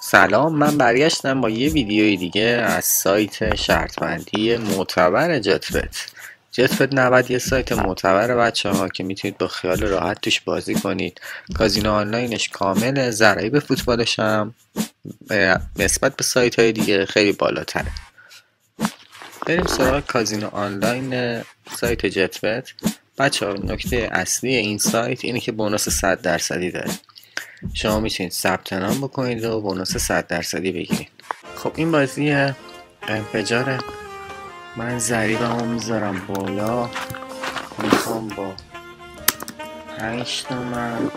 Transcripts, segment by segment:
سلام، من برگشتم با یه ویدیوی دیگه از سایت شرطبندی معتبر جتبت 90 یه سایت معتبر بچه ها که میتونید با خیال راحت توش بازی کنید. کازینو آنلاینش کامله، ضرایب فوتبالش هم نسبت به سایت های دیگه خیلی بالاتره. بریم سراغ کازینو آنلاین سایت جتبت. بچه ها، نکته اصلی این سایت اینه که بونوس 100% داره. شما میتونید ثبت نام بکنید و بونوس 100% بگیرید. خب این بازی انفجاره. من ضریبمو میذارم بالا، میخوام با 5 تومن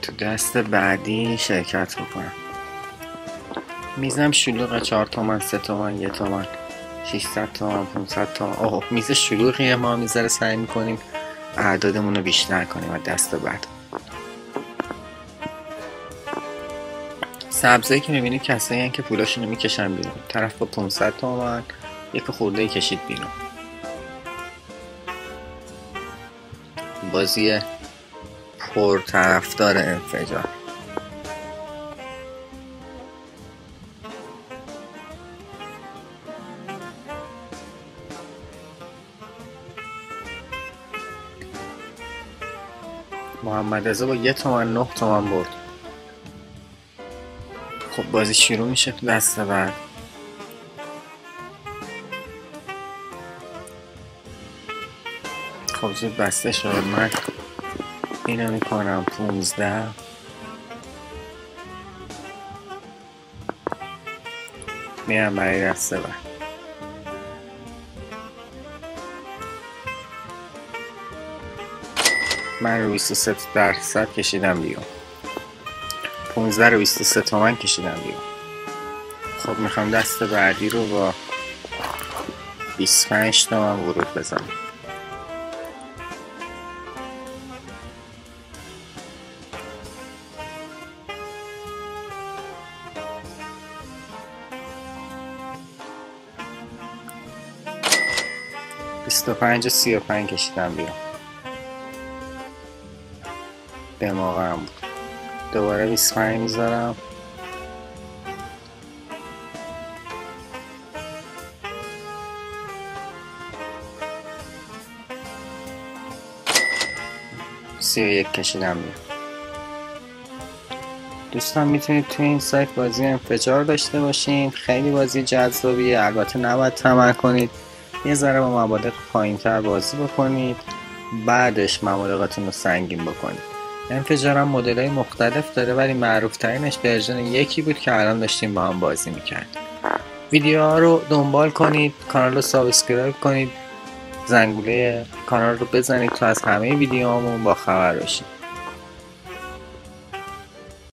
تو دست بعدی شرکت بکنم. میزم شلوغه، 4 تومن، 3 تومن، 1 تومن، 600 تومن، 500 تومن. اوه، میز شلوغیه. ما میذاره سعی میکنیم اعدادمون رو بیشتر کنیم از دست بعد. سبزایی که میبینید کسایی هن که پولاشونو میکشن بیرون. طرف با 500 تومن یک خورده کشید بیرون. بازی پر طرفدار انفجار. محمد رضا با 1 تومن 9 تومن برد. خب بازی شروع میشه تو دست بعد. خب زود بسته شد. من اینو میکنم 15. میرم برای دسته بعد. من رو 23% کشیدم بیرون. 15 رو 23 تومن کشیدم بیرون. خب میخوام دست بعدی رو با 25 تومن ورود بزنم. بیست و 35 کشیدم بیرون. دماغم بود. دوباره 25 میذارم. سی و یک کشیدم بیرون. دوستان میتونید تو این سایت بازی انفجار داشته باشین. خیلی بازی جذابیه. البته نباید طمع کنید. یه ذره با مبالغ پایین تر بازی بکنید، بعدش مبالغاتون رو سنگین بکنید. انفجار هم مدل های مختلف داره، ولی معروف ترینش ورژن 1 بود که الان داشتیم با هم بازی میکردیم. ویدیوها رو دنبال کنید، کانال رو سابسکرایب کنید، زنگوله کانال رو بزنید تا از همه ویدیوهامون با خبر باشید.